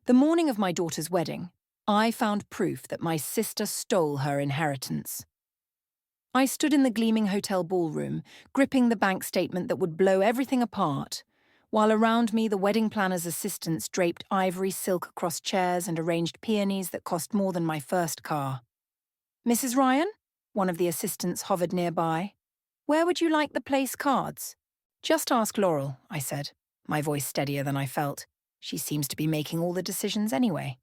The morning of my daughter's wedding, I found proof that my sister stole her inheritance. I stood in the gleaming hotel ballroom, gripping the bank statement that would blow everything apart, while around me the wedding planner's assistants draped ivory silk across chairs and arranged peonies that cost more than my first car. "Mrs. Ryan?" One of the assistants hovered nearby. "Where would you like the place cards?" "Just ask Laurel," I said, my voice steadier than I felt. She seems to be making all the decisions anyway.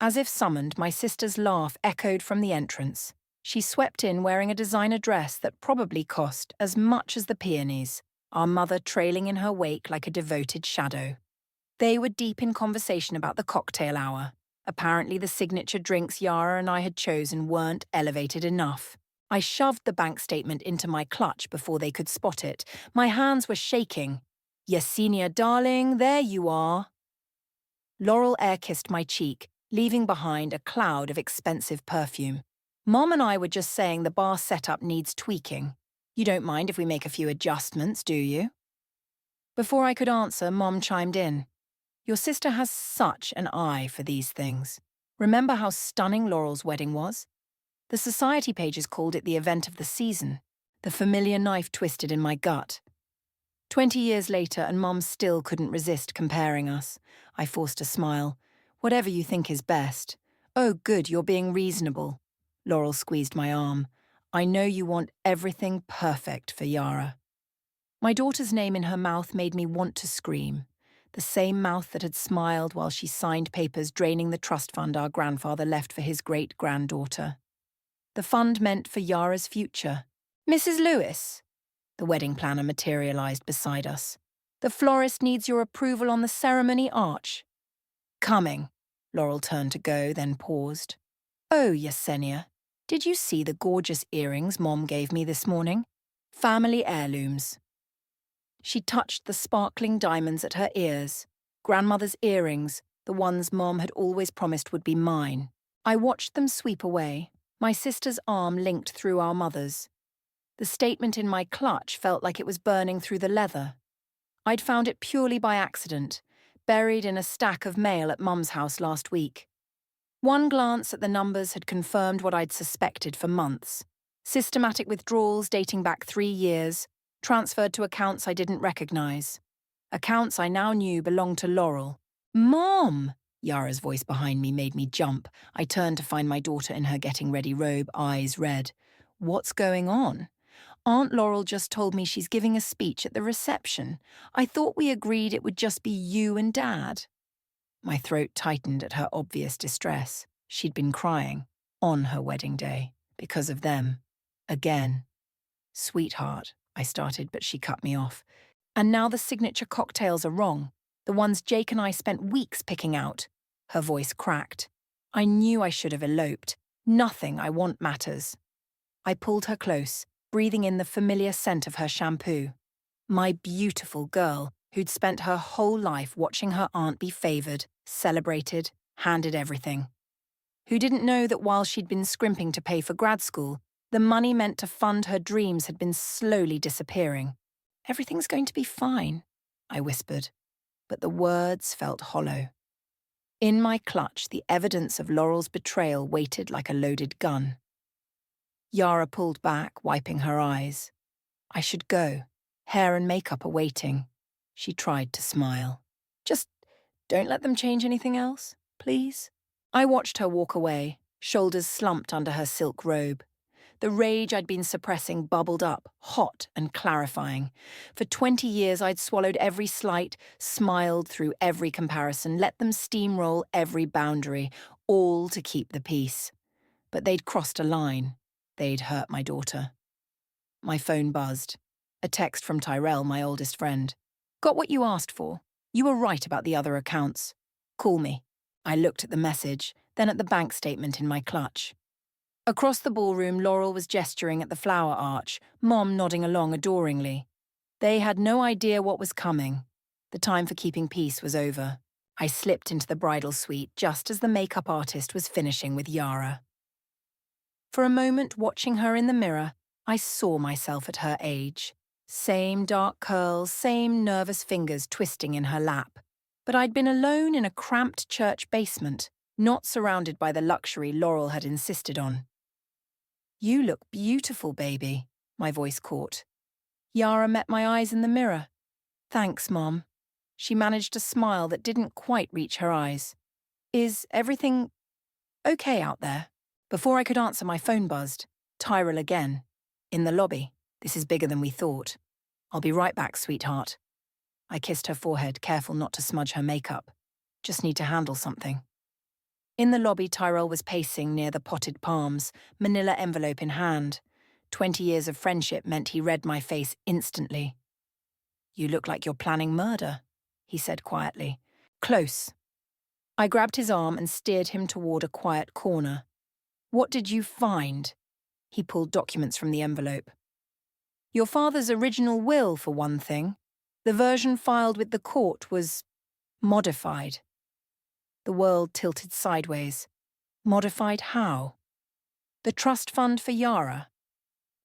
As if summoned, my sister's laugh echoed from the entrance. She swept in wearing a designer dress that probably cost as much as the peonies, our mother trailing in her wake like a devoted shadow. They were deep in conversation about the cocktail hour. Apparently the signature drinks Yara and I had chosen weren't elevated enough. I shoved the bank statement into my clutch before they could spot it. My hands were shaking. "Yesenia, darling, there you are." Laurel air-kissed my cheek, leaving behind a cloud of expensive perfume. "Mom and I were just saying the bar setup needs tweaking. You don't mind if we make a few adjustments, do you?" Before I could answer, Mom chimed in. "Your sister has such an eye for these things. Remember how stunning Laurel's wedding was? The society pages called it the event of the season." The familiar knife twisted in my gut. 20 years later, and Mom still couldn't resist comparing us. I forced a smile. "Whatever you think is best." "Oh, good, you're being reasonable." Laurel squeezed my arm. "I know you want everything perfect for Yara." My daughter's name in her mouth made me want to scream. The same mouth that had smiled while she signed papers draining the trust fund our grandfather left for his great-granddaughter. The fund meant for Yara's future. "Mrs. Lewis?" The wedding planner materialized beside us. "The florist needs your approval on the ceremony arch." "Coming." Laurel turned to go, then paused. "Oh, Yesenia, did you see the gorgeous earrings Mom gave me this morning? Family heirlooms." She touched the sparkling diamonds at her ears. Grandmother's earrings, the ones Mom had always promised would be mine. I watched them sweep away, my sister's arm linked through our mother's. The statement in my clutch felt like it was burning through the leather. I'd found it purely by accident, buried in a stack of mail at Mum's house last week. One glance at the numbers had confirmed what I'd suspected for months. Systematic withdrawals dating back 3 years, transferred to accounts I didn't recognize. Accounts I now knew belonged to Laurel. "Mom!" Yara's voice behind me made me jump. I turned to find my daughter in her getting-ready robe, eyes red. "What's going on?" "Aunt Laurel just told me she's giving a speech at the reception. I thought we agreed it would just be you and Dad." My throat tightened at her obvious distress. She'd been crying, on her wedding day, because of them. Again. "Sweetheart," I started, but she cut me off. "And now the signature cocktails are wrong. The ones Jake and I spent weeks picking out." Her voice cracked. "I knew I should have eloped. Nothing I want matters." I pulled her close, breathing in the familiar scent of her shampoo. My beautiful girl, who'd spent her whole life watching her aunt be favoured, celebrated, handed everything. Who didn't know that while she'd been scrimping to pay for grad school, the money meant to fund her dreams had been slowly disappearing. "Everything's going to be fine," I whispered, but the words felt hollow. In my clutch, the evidence of Laurel's betrayal waited like a loaded gun. Yara pulled back, wiping her eyes. "I should go. Hair and makeup are waiting." She tried to smile. "Just don't let them change anything else, please." I watched her walk away, shoulders slumped under her silk robe. The rage I'd been suppressing bubbled up, hot and clarifying. For 20 years I'd swallowed every slight, smiled through every comparison, let them steamroll every boundary, all to keep the peace. But they'd crossed a line. They'd hurt my daughter. My phone buzzed. A text from Tyrell, my oldest friend. "Got what you asked for. You were right about the other accounts. Call me." I looked at the message, then at the bank statement in my clutch. Across the ballroom, Laurel was gesturing at the flower arch, Mom nodding along adoringly. They had no idea what was coming. The time for keeping peace was over. I slipped into the bridal suite just as the makeup artist was finishing with Yara. For a moment, watching her in the mirror, I saw myself at her age. Same dark curls, same nervous fingers twisting in her lap. But I'd been alone in a cramped church basement, not surrounded by the luxury Laurel had insisted on. "You look beautiful, baby," my voice caught. Yara met my eyes in the mirror. "Thanks, Mom." She managed a smile that didn't quite reach her eyes. "Is everything okay out there?" Before I could answer, my phone buzzed. Tyrell again. "In the lobby. This is bigger than we thought." "I'll be right back, sweetheart." I kissed her forehead, careful not to smudge her makeup. "Just need to handle something." In the lobby, Tyrell was pacing near the potted palms, manila envelope in hand. 20 years of friendship meant he read my face instantly. "You look like you're planning murder," he said quietly. "Close." I grabbed his arm and steered him toward a quiet corner. "What did you find?" He pulled documents from the envelope. "Your father's original will, for one thing. The version filed with the court was modified." The world tilted sideways. Modified how? The trust fund for Yara.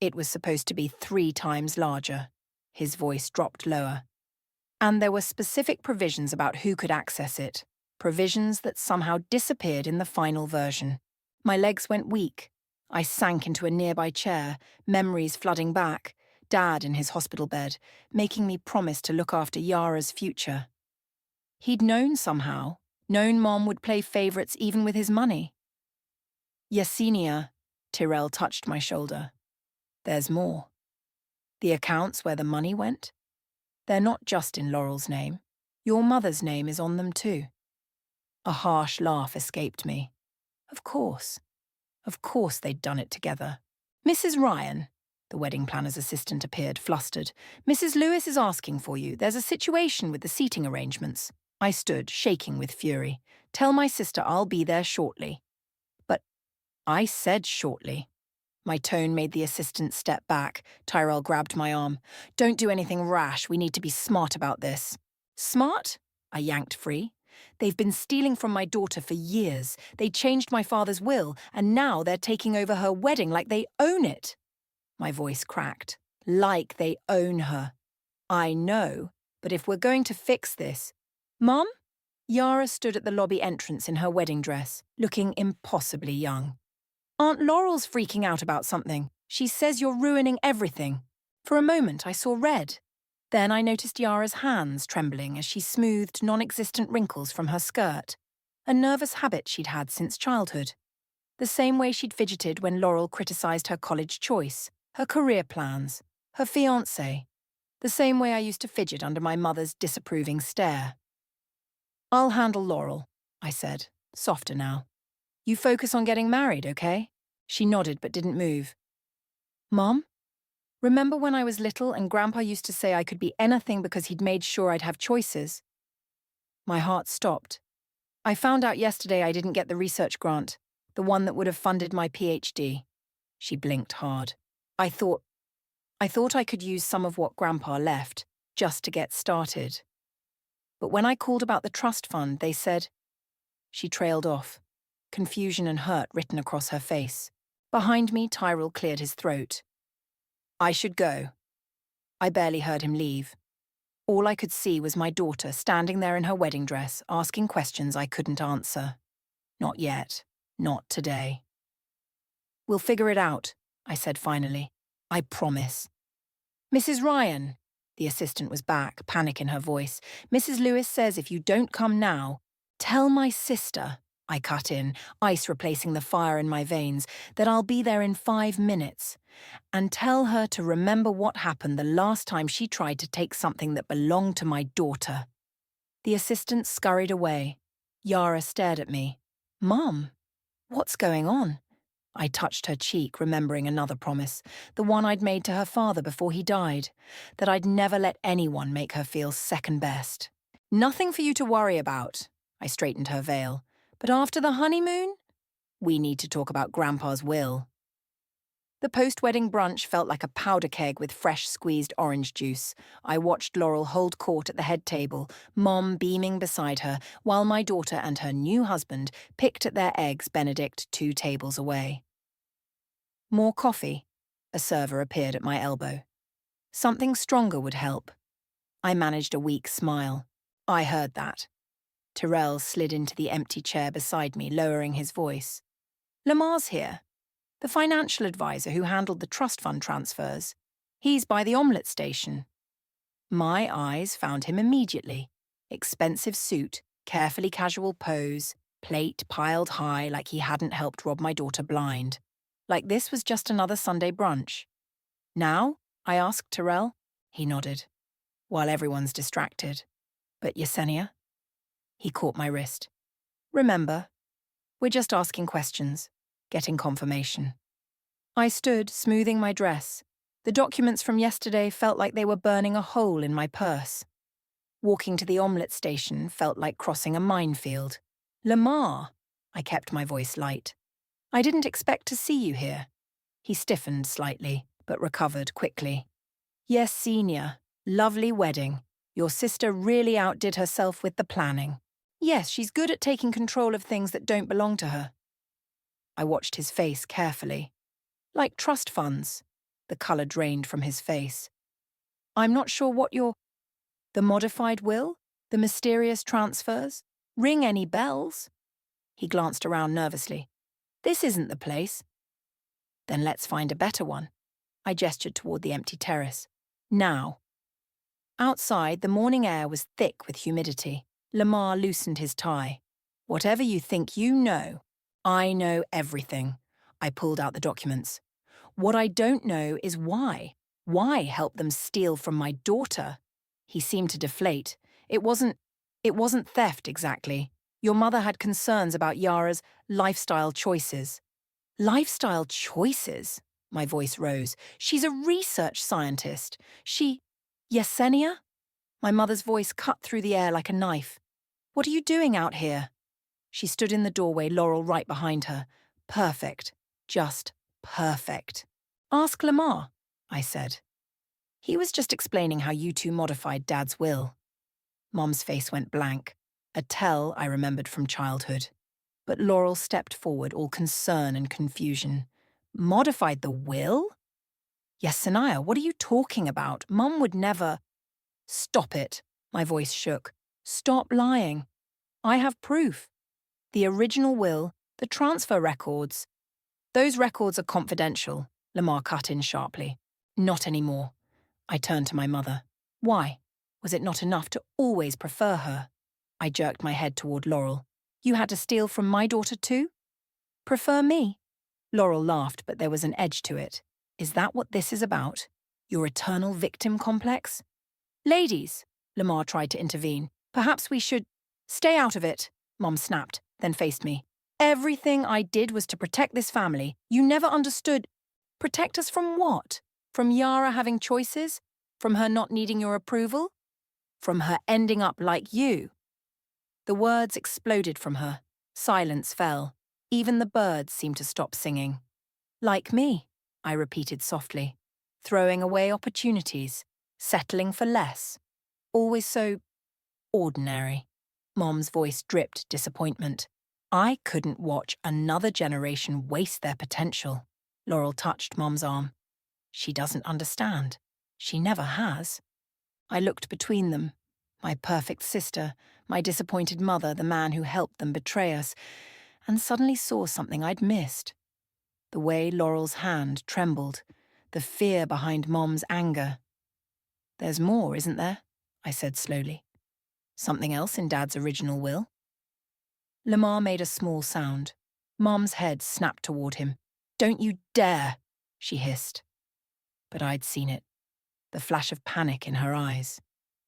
It was supposed to be 3 times larger. His voice dropped lower. And there were specific provisions about who could access it. Provisions that somehow disappeared in the final version. My legs went weak. I sank into a nearby chair, memories flooding back, Dad in his hospital bed, making me promise to look after Yara's future. He'd known somehow, known Mom would play favourites even with his money. "Yesenia," Tyrell touched my shoulder. "There's more. The accounts where the money went? They're not just in Laurel's name. Your mother's name is on them too." A harsh laugh escaped me. Of course they'd done it together. "Mrs. Ryan," the wedding planner's assistant appeared, flustered. "Mrs. Lewis is asking for you. There's a situation with the seating arrangements." I stood, shaking with fury. "Tell my sister I'll be there shortly." "But I said shortly." My tone made the assistant step back. Tyrell grabbed my arm. "Don't do anything rash. We need to be smart about this." "Smart?" I yanked free. "They've been stealing from my daughter for years. They changed my father's will, and now they're taking over her wedding like they own it." My voice cracked. "Like they own her." "I know, but if we're going to fix this—" "Mum?" Yara stood at the lobby entrance in her wedding dress, looking impossibly young. "Aunt Laurel's freaking out about something. She says you're ruining everything." For a moment, I saw red. Then I noticed Yara's hands trembling as she smoothed non-existent wrinkles from her skirt, a nervous habit she'd had since childhood. The same way she'd fidgeted when Laurel criticised her college choice, her career plans, her fiancé. The same way I used to fidget under my mother's disapproving stare. "I'll handle Laurel," I said, softer now. "You focus on getting married, okay?" She nodded but didn't move. "Mom? Remember when I was little and Grandpa used to say I could be anything because he'd made sure I'd have choices?" My heart stopped. "I found out yesterday I didn't get the research grant, the one that would have funded my PhD." She blinked hard. I thought I could use some of what Grandpa left, just to get started. But when I called about the trust fund, they said—" She trailed off, confusion and hurt written across her face. Behind me, Tyrell cleared his throat. "I should go." I barely heard him leave. All I could see was my daughter standing there in her wedding dress, asking questions I couldn't answer. Not yet. Not today. "We'll figure it out," I said finally. "I promise." "Mrs. Ryan," the assistant was back, panic in her voice. "Mrs. Lewis says if you don't come now—" "Tell my sister," I cut in, ice replacing the fire in my veins, "that I'll be there in 5 minutes. And tell her to remember what happened the last time she tried to take something that belonged to my daughter." The assistant scurried away. Yara stared at me. "Mum, what's going on?" I touched her cheek, remembering another promise, the one I'd made to her father before he died, that I'd never let anyone make her feel second best. "Nothing for you to worry about," I straightened her veil. "But after the honeymoon, we need to talk about Grandpa's will." The post-wedding brunch felt like a powder keg with fresh squeezed orange juice. I watched Laurel hold court at the head table, Mom beaming beside her, while my daughter and her new husband picked at their eggs Benedict 2 tables away. "More coffee?" A server appeared at my elbow. "Something stronger would help." I managed a weak smile. "I heard that." Tyrell slid into the empty chair beside me, lowering his voice. Lamar's here, the financial advisor who handled the trust fund transfers. He's by the omelette station. My eyes found him immediately. Expensive suit, carefully casual pose, plate piled high like he hadn't helped rob my daughter blind. Like this was just another Sunday brunch. Now? I asked Tyrell. He nodded, while everyone's distracted. But Yesenia? He caught my wrist. Remember, we're just asking questions, getting confirmation. I stood, smoothing my dress. The documents from yesterday felt like they were burning a hole in my purse. Walking to the omelette station felt like crossing a minefield. Lamar, I kept my voice light. I didn't expect to see you here. He stiffened slightly, but recovered quickly. Yes, Senior. Lovely wedding. Your sister really outdid herself with the planning. Yes, she's good at taking control of things that don't belong to her. I watched his face carefully. Like trust funds. The colour drained from his face. I'm not sure what you're... The modified will? The mysterious transfers? Ring any bells? He glanced around nervously. This isn't the place. Then let's find a better one. I gestured toward the empty terrace. Now. Outside, the morning air was thick with humidity. Lamar loosened his tie. Whatever you think you know, I know everything. I pulled out the documents. What I don't know is why. Why help them steal from my daughter? He seemed to deflate. It wasn't theft exactly. Your mother had concerns about Yara's lifestyle choices. Lifestyle choices? My voice rose. She's a research scientist. Yesenia? My mother's voice cut through the air like a knife. What are you doing out here? She stood in the doorway, Laurel right behind her. Perfect. Just perfect. Ask Lamar, I said. He was just explaining how you two modified Dad's will. Mom's face went blank, a tell I remembered from childhood. But Laurel stepped forward, all concern and confusion. Modified the will? Yes, Sanaya, what are you talking about? Mum would never... Stop it, my voice shook. Stop lying. I have proof. The original will, the transfer records. Those records are confidential, Lamar cut in sharply. Not anymore. I turned to my mother. Why? Was it not enough to always prefer her? I jerked my head toward Laurel. You had to steal from my daughter too? Prefer me? Laurel laughed, but there was an edge to it. Is that what this is about? Your eternal victim complex? Ladies, Lamar tried to intervene. Perhaps we should... Stay out of it, Mom snapped, then faced me. Everything I did was to protect this family. You never understood. Protect us from what? From Yara having choices? From her not needing your approval? From her ending up like you? The words exploded from her. Silence fell. Even the birds seemed to stop singing. Like me, I repeated softly. Throwing away opportunities. Settling for less. Always so... ordinary. Mom's voice dripped disappointment. I couldn't watch another generation waste their potential. Laurel touched Mom's arm. She doesn't understand. She never has. I looked between them. My perfect sister, my disappointed mother, the man who helped them betray us, and suddenly saw something I'd missed. The way Laurel's hand trembled, the fear behind Mom's anger. There's more, isn't there? I said slowly. Something else in Dad's original will? Lamar made a small sound. Mom's head snapped toward him. Don't you dare, she hissed. But I'd seen it. The flash of panic in her eyes.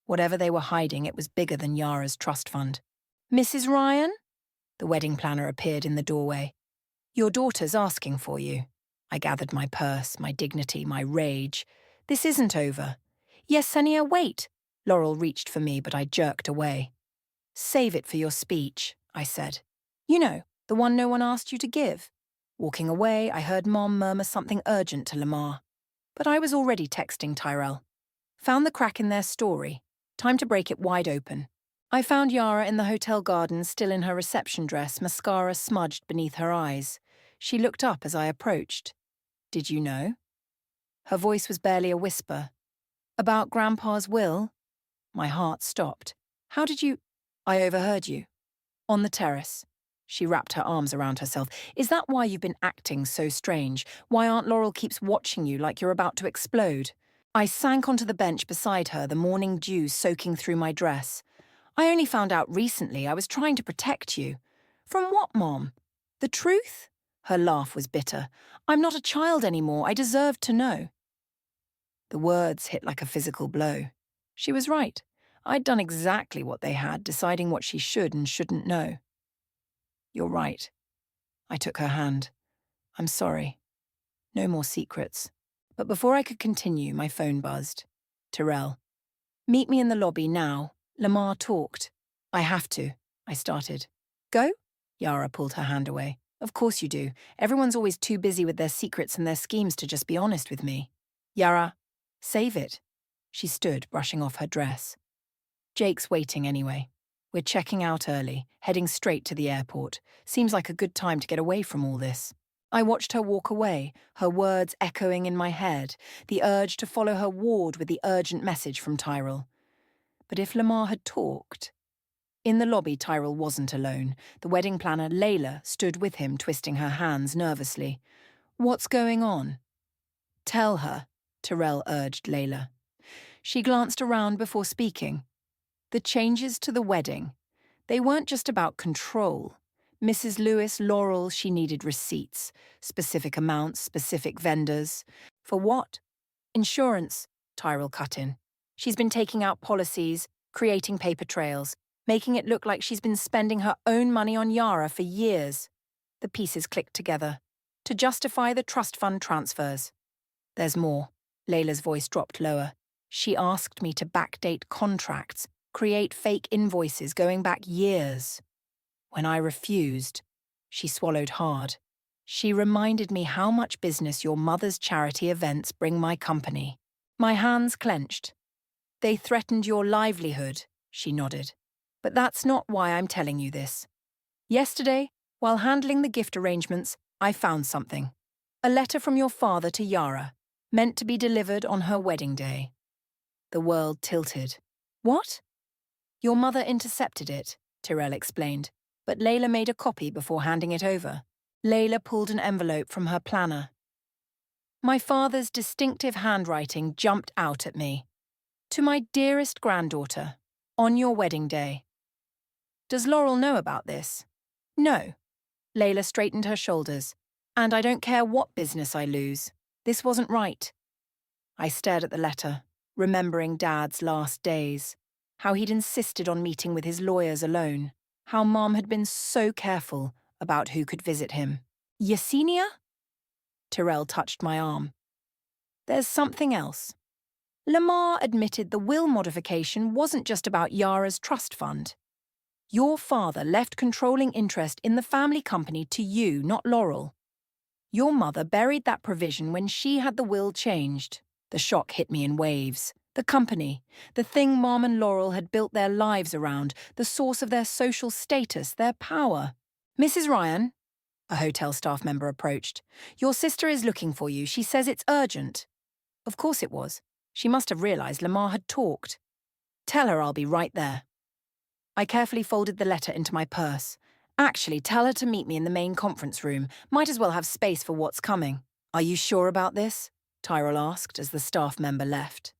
Whatever they were hiding, it was bigger than Yara's trust fund. Mrs. Ryan? The wedding planner appeared in the doorway. Your daughter's asking for you. I gathered my purse, my dignity, my rage. This isn't over. Yesenia, wait. Laurel reached for me, but I jerked away. Save it for your speech, I said. You know, the one no one asked you to give. Walking away, I heard Mom murmur something urgent to Lamar. But I was already texting Tyrell. Found the crack in their story. Time to break it wide open. I found Yara in the hotel garden, still in her reception dress, mascara smudged beneath her eyes. She looked up as I approached. Did you know? Her voice was barely a whisper. About Grandpa's will? My heart stopped. How did you... I overheard you, On the terrace. She wrapped her arms around herself. Is that why you've been acting so strange? Why Aunt Laurel keeps watching you like you're about to explode? I sank onto the bench beside her, the morning dew soaking through my dress. I only found out recently I was trying to protect you. From what, Mom? The truth? Her laugh was bitter. I'm not a child anymore. I deserved to know. The words hit like a physical blow. She was right. I'd done exactly what they had, deciding what she should and shouldn't know. You're right. I took her hand. I'm sorry. No more secrets. But before I could continue, my phone buzzed. Terrell. Meet me in the lobby now. Lamar talked. I have to, I started. Go? Yara pulled her hand away. Of course you do. Everyone's always too busy with their secrets and their schemes to just be honest with me. Yara, save it. She stood, brushing off her dress. Jake's waiting anyway. We're checking out early, heading straight to the airport. Seems like a good time to get away from all this. I watched her walk away, her words echoing in my head, the urge to follow her ward with the urgent message from Tyrell. But if Lamar had talked... In the lobby, Tyrell wasn't alone. The wedding planner, Layla, stood with him, twisting her hands nervously. What's going on? Tell her, Tyrell urged Layla. She glanced around before speaking. The changes to the wedding. They weren't just about control. Mrs. Lewis, Laurel, she needed receipts. Specific amounts, specific vendors. For what? Insurance, Tyrell cut in. She's been taking out policies, creating paper trails, making it look like she's been spending her own money on Yara for years. The pieces clicked together. To justify the trust fund transfers. There's more. Layla's voice dropped lower. She asked me to backdate contracts, create fake invoices going back years. When I refused, she swallowed hard. She reminded me how much business your mother's charity events bring my company. My hands clenched. They threatened your livelihood, she nodded. But that's not why I'm telling you this. Yesterday, while handling the gift arrangements, I found something. A letter from your father to Yara, meant to be delivered on her wedding day. The world tilted. What? Your mother intercepted it, Tyrell explained, but Layla made a copy before handing it over. Layla pulled an envelope from her planner. My father's distinctive handwriting jumped out at me. To my dearest granddaughter, on your wedding day. Does Laurel know about this? No. Layla straightened her shoulders. And I don't care what business I lose. This wasn't right. I stared at the letter, remembering Dad's last days. How he'd insisted on meeting with his lawyers alone. How Mom had been so careful about who could visit him. Yesenia? Tyrell touched my arm. There's something else. Lamar admitted the will modification wasn't just about Yara's trust fund. Your father left controlling interest in the family company to you, not Laurel. Your mother buried that provision when she had the will changed. The shock hit me in waves. The company, the thing Mom and Laurel had built their lives around, the source of their social status, their power. Mrs. Ryan, a hotel staff member approached. Your sister is looking for you. She says it's urgent. Of course it was. She must have realized Lamar had talked. Tell her I'll be right there. I carefully folded the letter into my purse. Actually, tell her to meet me in the main conference room. Might as well have space for what's coming. Are you sure about this? Tyrell asked as the staff member left.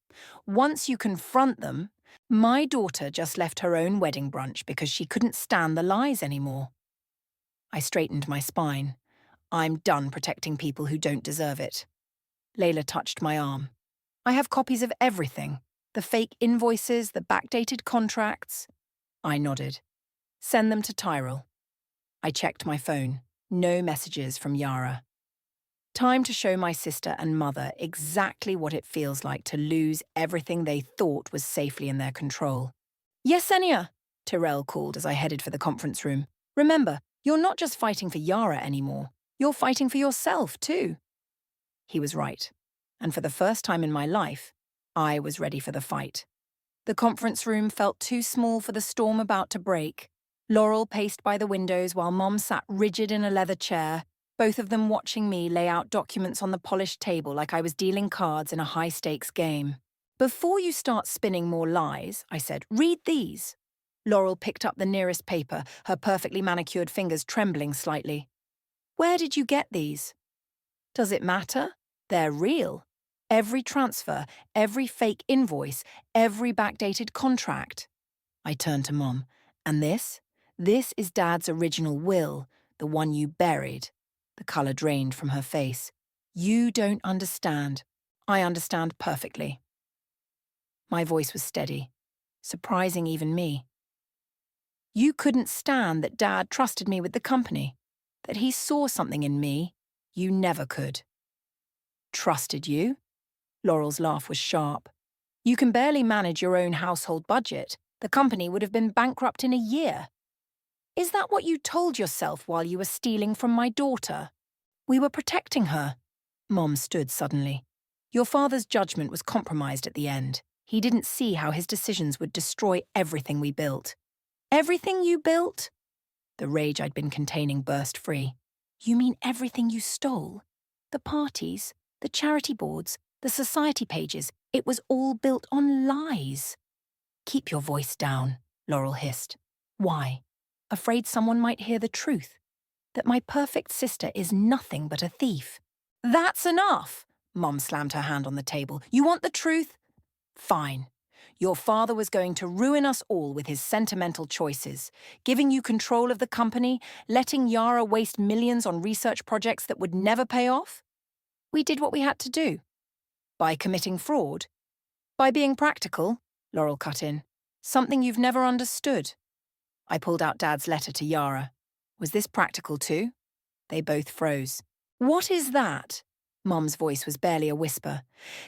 Once you confront them, my daughter just left her own wedding brunch because she couldn't stand the lies anymore. I straightened my spine. I'm done protecting people who don't deserve it. Layla touched my arm. I have copies of everything. The fake invoices, the backdated contracts. I nodded. Send them to Tyrell. I checked my phone. No messages from Yara. Time to show my sister and mother exactly what it feels like to lose everything they thought was safely in their control. Yesenia, Tyrell called as I headed for the conference room. Remember, you're not just fighting for Yara anymore. You're fighting for yourself, too. He was right. And for the first time in my life, I was ready for the fight. The conference room felt too small for the storm about to break. Laurel paced by the windows while Mom sat rigid in a leather chair, both of them watching me lay out documents on the polished table like I was dealing cards in a high-stakes game. Before you start spinning more lies, I said, read these. Laurel picked up the nearest paper, her perfectly manicured fingers trembling slightly. Where did you get these? Does it matter? They're real. Every transfer, every fake invoice, every backdated contract. I turned to Mom. And this? This is Dad's original will, the one you buried. The colour drained from her face. You don't understand. I understand perfectly. My voice was steady, surprising even me. You couldn't stand that Dad trusted me with the company, that he saw something in me you never could. Trusted you? Laurel's laugh was sharp. You can barely manage your own household budget. The company would have been bankrupt in a year. Is that what you told yourself while you were stealing from my daughter? We were protecting her. Mom stood suddenly. Your father's judgment was compromised at the end. He didn't see how his decisions would destroy everything we built. Everything you built? The rage I'd been containing burst free. You mean everything you stole? The parties, the charity boards, the society pages, it was all built on lies. Keep your voice down, Laurel hissed. Why? Afraid someone might hear the truth? That my perfect sister is nothing but a thief. That's enough! Mom slammed her hand on the table. You want the truth? Fine. Your father was going to ruin us all with his sentimental choices, giving you control of the company, letting Yara waste millions on research projects that would never pay off? We did what we had to do. By committing fraud? By being practical, Laurel cut in. Something you've never understood. I pulled out Dad's letter to Yara. Was this practical too? They both froze. What is that? Mom's voice was barely a whisper.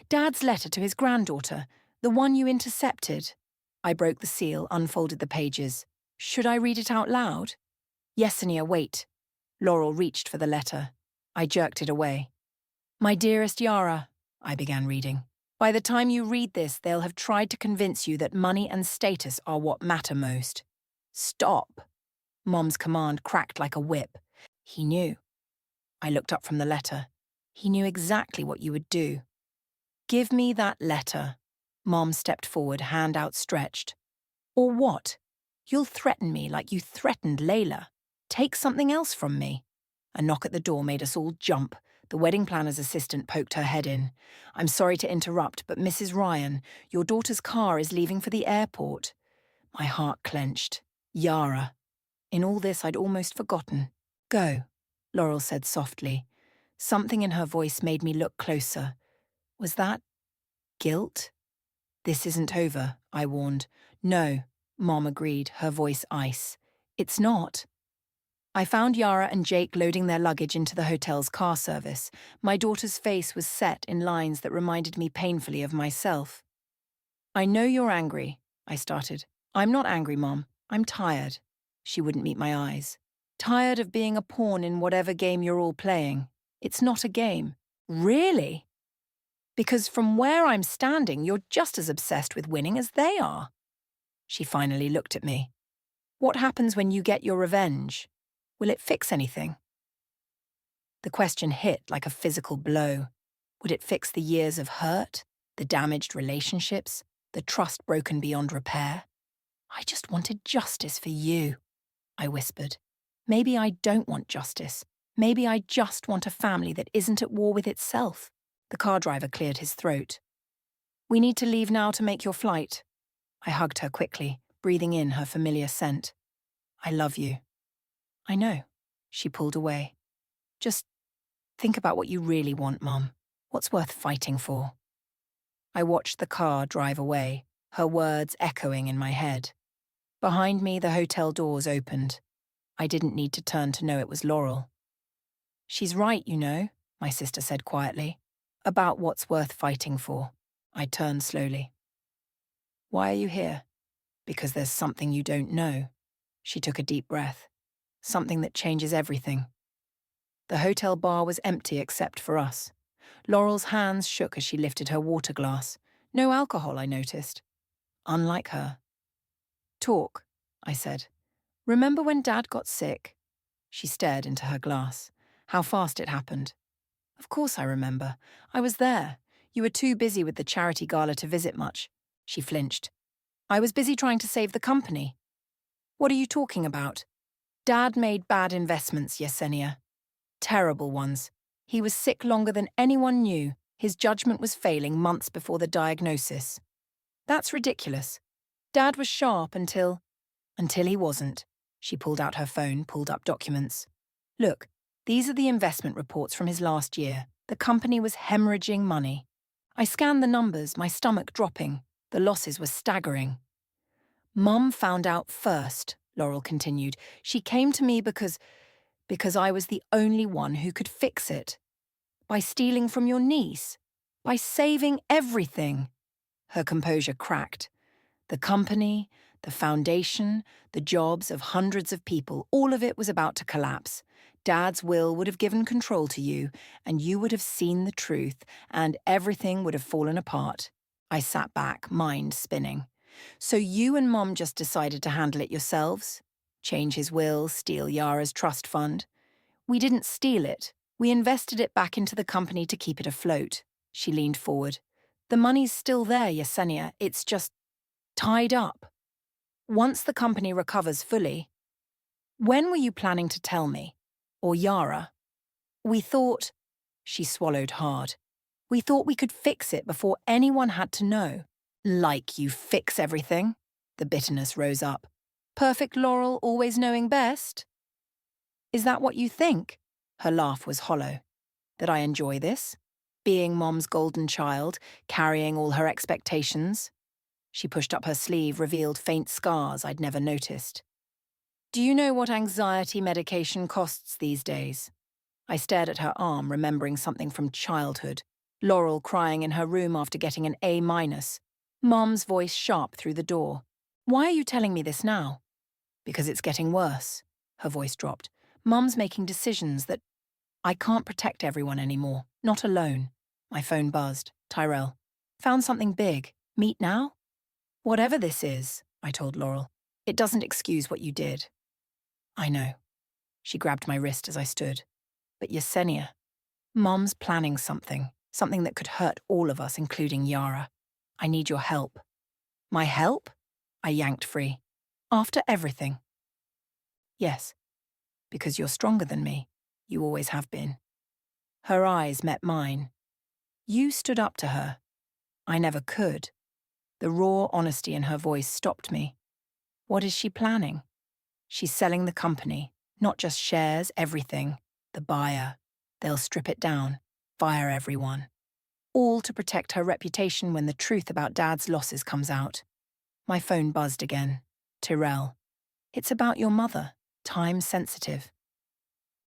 Dad's letter to his granddaughter, the one you intercepted. I broke the seal, unfolded the pages. Should I read it out loud? Yesenia, wait. Laurel reached for the letter. I jerked it away. My dearest Yara, I began reading. By the time you read this, they'll have tried to convince you that money and status are what matter most. Stop. Mom's command cracked like a whip. He knew. I looked up from the letter. He knew exactly what you would do. Give me that letter. Mom stepped forward, hand outstretched. Or what? You'll threaten me like you threatened Layla. Take something else from me. A knock at the door made us all jump. The wedding planner's assistant poked her head in. I'm sorry to interrupt, but Mrs. Ryan, your daughter's car is leaving for the airport. My heart clenched. Yara. In all this, I'd almost forgotten. Go, Laurel said softly. Something in her voice made me look closer. Was that guilt? This isn't over, I warned. No, Mom agreed, her voice ice. It's not. I found Yara and Jake loading their luggage into the hotel's car service. My daughter's face was set in lines that reminded me painfully of myself. I know you're angry, I started. I'm not angry, Mom. I'm tired. She wouldn't meet my eyes. Tired of being a pawn in whatever game you're all playing. It's not a game. Really? Because from where I'm standing, you're just as obsessed with winning as they are. She finally looked at me. What happens when you get your revenge? Will it fix anything? The question hit like a physical blow. Would it fix the years of hurt, the damaged relationships, the trust broken beyond repair? I just wanted justice for you, I whispered. Maybe I don't want justice. Maybe I just want a family that isn't at war with itself. The car driver cleared his throat. We need to leave now to make your flight. I hugged her quickly, breathing in her familiar scent. I love you. I know. She pulled away. Just think about what you really want, Mom. What's worth fighting for? I watched the car drive away, her words echoing in my head. Behind me, the hotel doors opened. I didn't need to turn to know it was Laurel. She's right, you know, my sister said quietly. About what's worth fighting for. I turned slowly. Why are you here? Because there's something you don't know. She took a deep breath. Something that changes everything. The hotel bar was empty except for us. Laurel's hands shook as she lifted her water glass. No alcohol, I noticed. Unlike her. Talk, I said. Remember when Dad got sick? She stared into her glass. How fast it happened. Of course I remember. I was there. You were too busy with the charity gala to visit much. She flinched. I was busy trying to save the company. What are you talking about? Dad made bad investments, Yesenia. Terrible ones. He was sick longer than anyone knew. His judgment was failing months before the diagnosis. That's ridiculous. Dad was sharp until he wasn't. She pulled out her phone, pulled up documents. Look, these are the investment reports from his last year. The company was hemorrhaging money. I scanned the numbers, my stomach dropping. The losses were staggering. Mum found out first, Laurel continued. She came to me because I was the only one who could fix it. By stealing from your niece. By saving everything. Her composure cracked. The company, the foundation, the jobs of hundreds of people, all of it was about to collapse. Dad's will would have given control to you, and you would have seen the truth, and everything would have fallen apart. I sat back, mind spinning. So you and Mom just decided to handle it yourselves? Change his will, steal Yara's trust fund? We didn't steal it. We invested it back into the company to keep it afloat. She leaned forward. The money's still there, Yesenia. It's just tied up. Once the company recovers fully. When were you planning to tell me? Or Yara? We thought. She swallowed hard. We thought we could fix it before anyone had to know. Like you fix everything? The bitterness rose up. Perfect Laurel always knowing best? Is that what you think? Her laugh was hollow. That I enjoy this? Being Mom's golden child, carrying all her expectations? She pushed up her sleeve, revealed faint scars I'd never noticed. Do you know what anxiety medication costs these days? I stared at her arm, remembering something from childhood. Laurel crying in her room after getting an A-. Mom's voice sharp through the door. Why are you telling me this now? Because it's getting worse. Her voice dropped. Mum's making decisions that I can't protect everyone anymore, not alone. My phone buzzed. Tyrell. Found something big. Meet now? Whatever this is, I told Laurel, it doesn't excuse what you did. I know. She grabbed my wrist as I stood. But Yesenia, Mum's planning something that could hurt all of us, including Yara. I need your help. My help? I yanked free. After everything. Yes, because you're stronger than me. You always have been. Her eyes met mine. You stood up to her. I never could. The raw honesty in her voice stopped me. What is she planning? She's selling the company, not just shares, everything. The buyer. They'll strip it down, fire everyone. All to protect her reputation when the truth about Dad's losses comes out. My phone buzzed again. Tyrell. It's about your mother, time sensitive.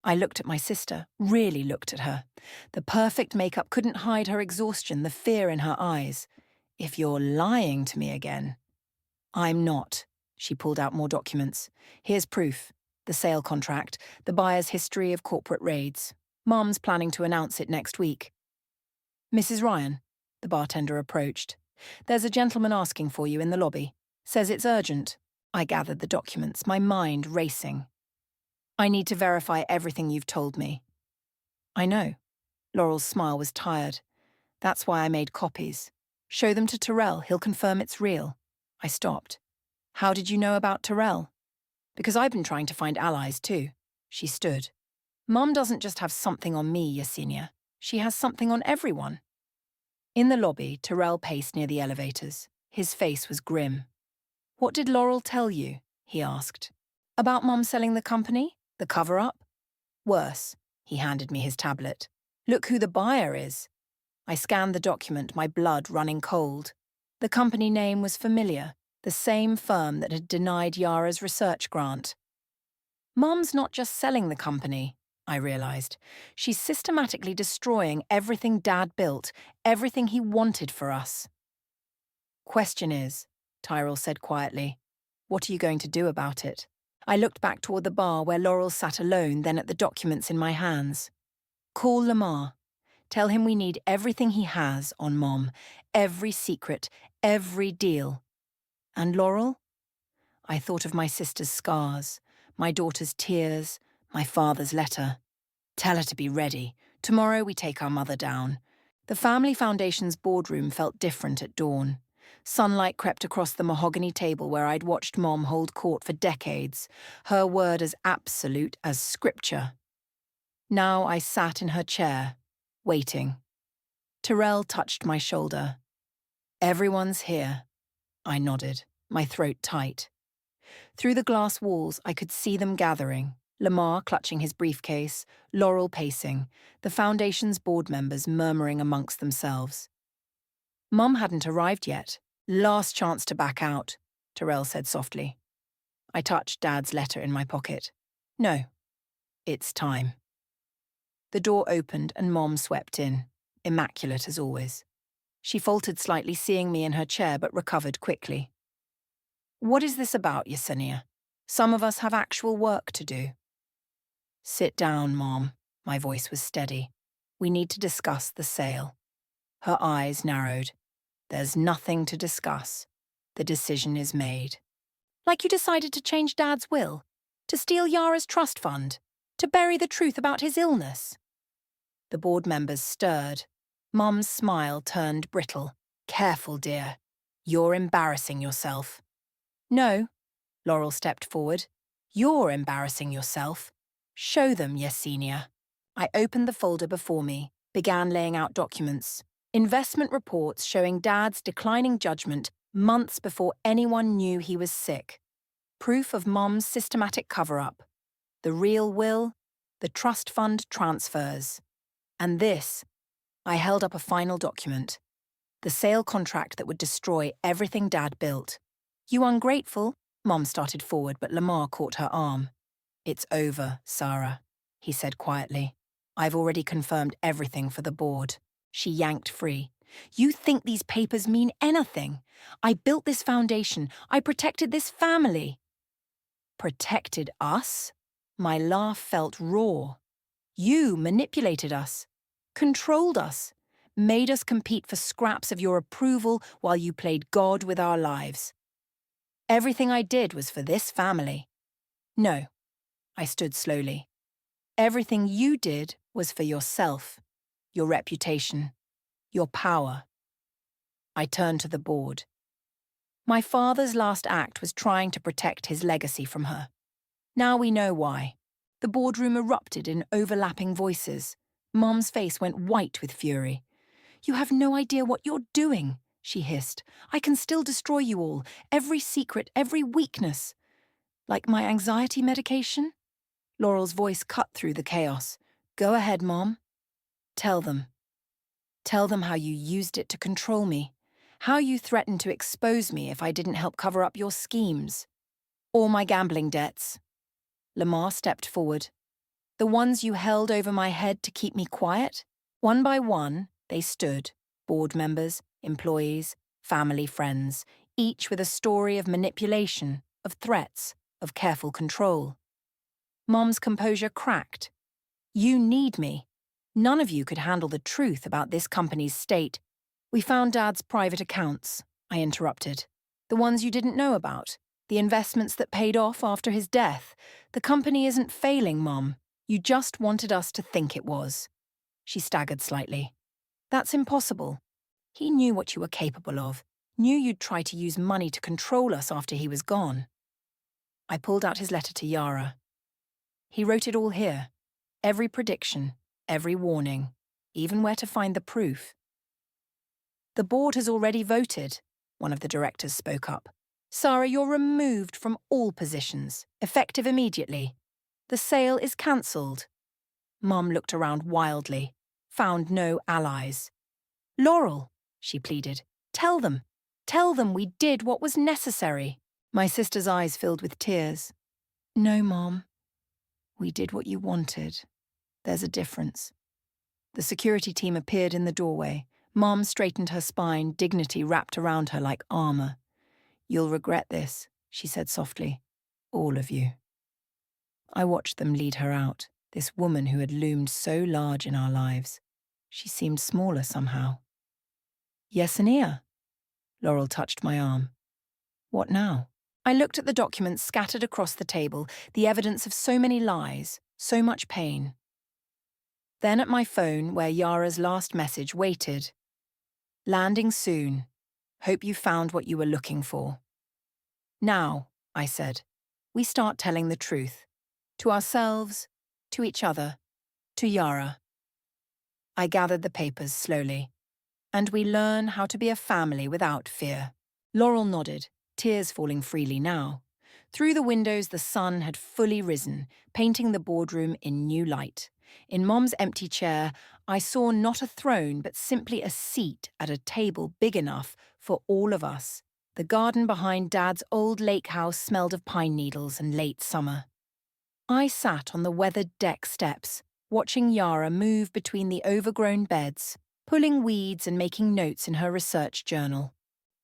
I looked at my sister, really looked at her. The perfect makeup couldn't hide her exhaustion, the fear in her eyes. If you're lying to me again. I'm not. She pulled out more documents. Here's proof. The sale contract, the buyer's history of corporate raids. Mum's planning to announce it next week. Mrs. Ryan, the bartender approached. There's a gentleman asking for you in the lobby. Says it's urgent. I gathered the documents, my mind racing. I need to verify everything you've told me. I know. Laurel's smile was tired. That's why I made copies. Show them to Tyrell, he'll confirm it's real. I stopped. How did you know about Tyrell? Because I've been trying to find allies too. She stood. Mum doesn't just have something on me, Yesenia. She has something on everyone. In the lobby, Tyrell paced near the elevators. His face was grim. What did Laurel tell you? He asked. About Mum selling the company? The cover-up? Worse. He handed me his tablet. Look who the buyer is. I scanned the document, my blood running cold. The company name was familiar, the same firm that had denied Yara's research grant. Mum's not just selling the company, I realized. She's systematically destroying everything Dad built, everything he wanted for us. Question is, Tyrell said quietly, what are you going to do about it? I looked back toward the bar where Laurel sat alone, then at the documents in my hands. Call Lamar. Tell him we need everything he has on Mom, every secret, every deal. And Laurel? I thought of my sister's scars, my daughter's tears, my father's letter. Tell her to be ready. Tomorrow we take our mother down. The Family Foundation's boardroom felt different at dawn. Sunlight crept across the mahogany table where I'd watched Mom hold court for decades, her word as absolute as scripture. Now I sat in her chair, waiting. Terrell touched my shoulder. "Everyone's here." I nodded, my throat tight. Through the glass walls, I could see them gathering. Lamar clutching his briefcase, Laurel pacing, the Foundation's board members murmuring amongst themselves. Mum hadn't arrived yet. "Last chance to back out," Terrell said softly. I touched Dad's letter in my pocket. "No, it's time." The door opened and Mom swept in, immaculate as always. She faltered slightly, seeing me in her chair, but recovered quickly. "What is this about, Yesenia? Some of us have actual work to do." "Sit down, Mom." My voice was steady. "We need to discuss the sale." Her eyes narrowed. "There's nothing to discuss. The decision is made." "Like you decided to change Dad's will? To steal Yara's trust fund? To bury the truth about his illness?" The board members stirred. Mum's smile turned brittle. "Careful, dear. You're embarrassing yourself." "No." Laurel stepped forward. "You're embarrassing yourself. Show them, Yesenia." I opened the folder before me, began laying out documents. Investment reports showing Dad's declining judgment months before anyone knew he was sick. Proof of Mum's systematic cover-up. The real will, the trust fund transfers. And this, I held up a final document. The sale contract that would destroy everything Dad built. "You ungrateful," Mom started forward, but Lamar caught her arm. "It's over, Sarah," he said quietly. "I've already confirmed everything for the board." She yanked free. "You think these papers mean anything? I built this foundation. I protected this family." "Protected us?" My laugh felt raw. "You manipulated us, controlled us, made us compete for scraps of your approval while you played God with our lives. Everything I did was for this family." "No." I stood slowly. "Everything you did was for yourself, your reputation, your power." I turned to the board. My father's last act was trying to protect his legacy from her. Now we know why. The boardroom erupted in overlapping voices. Mom's face went white with fury. "You have no idea what you're doing," she hissed. "I can still destroy you all, every secret, every weakness." "Like my anxiety medication?" Laurel's voice cut through the chaos. "Go ahead, Mom. Tell them. Tell them how you used it to control me, how you threatened to expose me if I didn't help cover up your schemes. Or my gambling debts." Lamar stepped forward. "The ones you held over my head to keep me quiet?" One by one, they stood, board members, employees, family, friends, each with a story of manipulation, of threats, of careful control. Mom's composure cracked. "You need me. None of you could handle the truth about this company's state." "We found Dad's private accounts," I interrupted. "The ones you didn't know about. The investments that paid off after his death. The company isn't failing, Mom. You just wanted us to think it was." She staggered slightly. "That's impossible. He knew what you were capable of, knew you'd try to use money to control us after he was gone." I pulled out his letter to Yara. He wrote it all here. Every prediction, every warning, even where to find the proof. "The board has already voted," one of the directors spoke up. "Sarah, you're removed from all positions, effective immediately. The sale is cancelled." Mum looked around wildly, found no allies. "Laurel," she pleaded, "tell them. Tell them we did what was necessary." My sister's eyes filled with tears. "No, Mom. We did what you wanted. There's a difference." The security team appeared in the doorway. Mom straightened her spine, dignity wrapped around her like armor. "You'll regret this," she said softly. "All of you." I watched them lead her out, this woman who had loomed so large in our lives. She seemed smaller somehow. "Yesenia." Laurel touched my arm. "What now?" I looked at the documents scattered across the table, the evidence of so many lies, so much pain. Then at my phone, where Yara's last message waited. "Landing soon. Hope you found what you were looking for. Now, I said, we start telling the truth. To ourselves, to each other, to Yara. I gathered the papers slowly. And we learn how to be a family without fear. Laurel nodded, tears falling freely now. Through the windows, the sun had fully risen, painting the boardroom in new light. In Mom's empty chair, I saw not a throne, but simply a seat at a table big enough for all of us. The garden behind Dad's old lake house smelled of pine needles and late summer. I sat on the weathered deck steps, watching Yara move between the overgrown beds, pulling weeds and making notes in her research journal.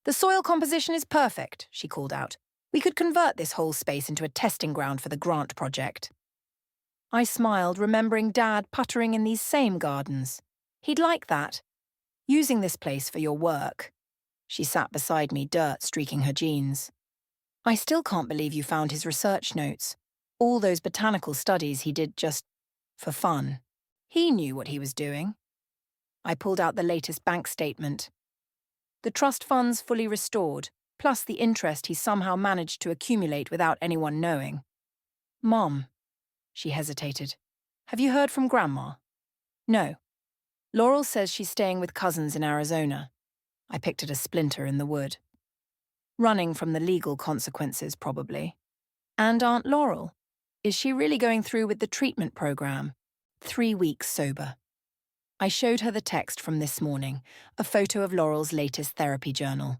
The soil composition is perfect, she called out. We could convert this whole space into a testing ground for the grant project. I smiled, remembering Dad puttering in these same gardens. He'd like that. Using this place for your work. She sat beside me, dirt streaking her jeans. I still can't believe you found his research notes. All those botanical studies he did just for fun. He knew what he was doing. I pulled out the latest bank statement. The trust funds fully restored, plus the interest he somehow managed to accumulate without anyone knowing. Mom, she hesitated. Have you heard from Grandma? No. Laurel says she's staying with cousins in Arizona. I picked at a splinter in the wood. Running from the legal consequences, probably. And Aunt Laurel? Is she really going through with the treatment program? 3 weeks sober. I showed her the text from this morning, a photo of Laurel's latest therapy journal.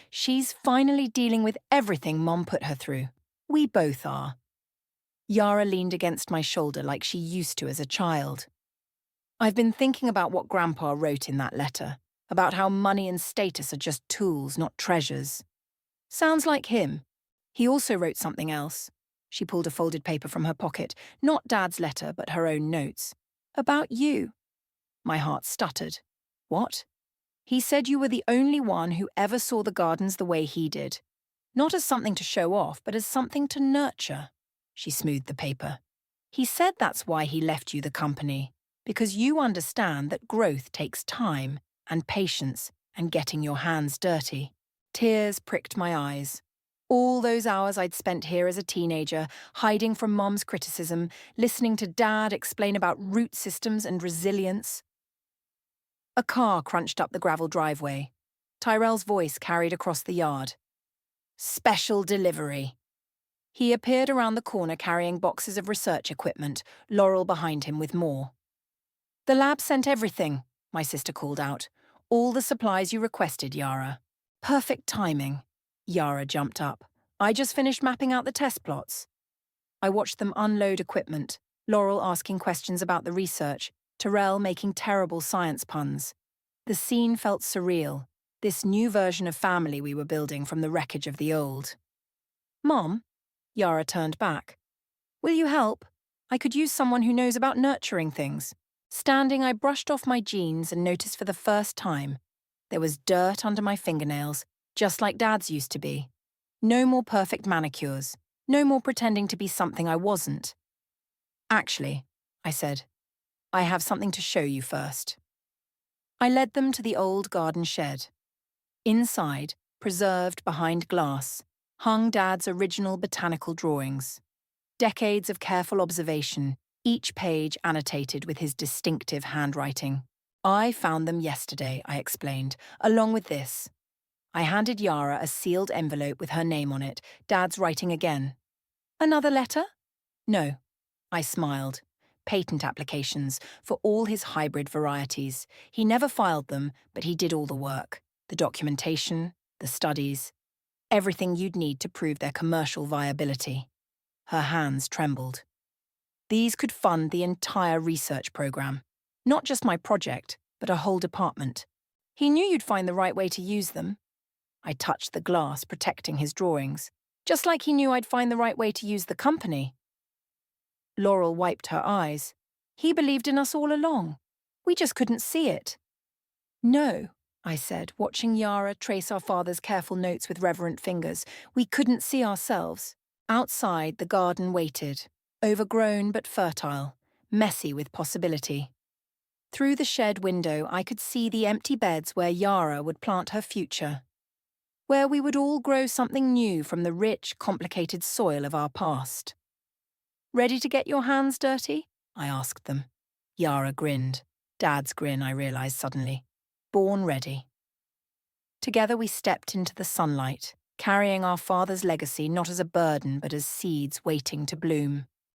She's finally dealing with everything Mom put her through. We both are. Yara leaned against my shoulder like she used to as a child. I've been thinking about what Grandpa wrote in that letter, about how money and status are just tools, not treasures. Sounds like him. He also wrote something else. She pulled a folded paper from her pocket, not Dad's letter, but her own notes. About you. My heart stuttered. What? He said you were the only one who ever saw the gardens the way he did. Not as something to show off, but as something to nurture. She smoothed the paper. He said that's why he left you the company, because you understand that growth takes time and patience and getting your hands dirty. Tears pricked my eyes. All those hours I'd spent here as a teenager, hiding from Mom's criticism, listening to Dad explain about root systems and resilience. A car crunched up the gravel driveway. Tyrell's voice carried across the yard. Special delivery. He appeared around the corner carrying boxes of research equipment, Laurel behind him with more. The lab sent everything, my sister called out. All the supplies you requested, Yara. Perfect timing. Yara jumped up. I just finished mapping out the test plots. I watched them unload equipment, Laurel asking questions about the research, Tyrell making terrible science puns. The scene felt surreal, this new version of family we were building from the wreckage of the old. Mom? Yara turned back. Will you help? I could use someone who knows about nurturing things. Standing, I brushed off my jeans and noticed for the first time. There was dirt under my fingernails, just like Dad's used to be. No more perfect manicures. No more pretending to be something I wasn't. Actually, I said, I have something to show you first. I led them to the old garden shed. Inside, preserved behind glass, hung Dad's original botanical drawings. Decades of careful observation, each page annotated with his distinctive handwriting. I found them yesterday, I explained, along with this. I handed Yara a sealed envelope with her name on it, Dad's writing again. Another letter? No. I smiled. Patent applications for all his hybrid varieties. He never filed them, but he did all the work. The documentation, the studies, everything you'd need to prove their commercial viability. Her hands trembled. These could fund the entire research program. Not just my project, but a whole department. He knew you'd find the right way to use them. I touched the glass, protecting his drawings. Just like he knew I'd find the right way to use the company. Laurel wiped her eyes. He believed in us all along. We just couldn't see it. No, I said, watching Yara trace our father's careful notes with reverent fingers. We couldn't see ourselves. Outside, the garden waited, overgrown but fertile, messy with possibility. Through the shed window, I could see the empty beds where Yara would plant her future. where we would all grow something new from the rich, complicated soil of our past. Ready to get your hands dirty? I asked them. Yara grinned. Dad's grin, I realised suddenly. Born ready. Together we stepped into the sunlight, carrying our father's legacy not as a burden but as seeds waiting to bloom.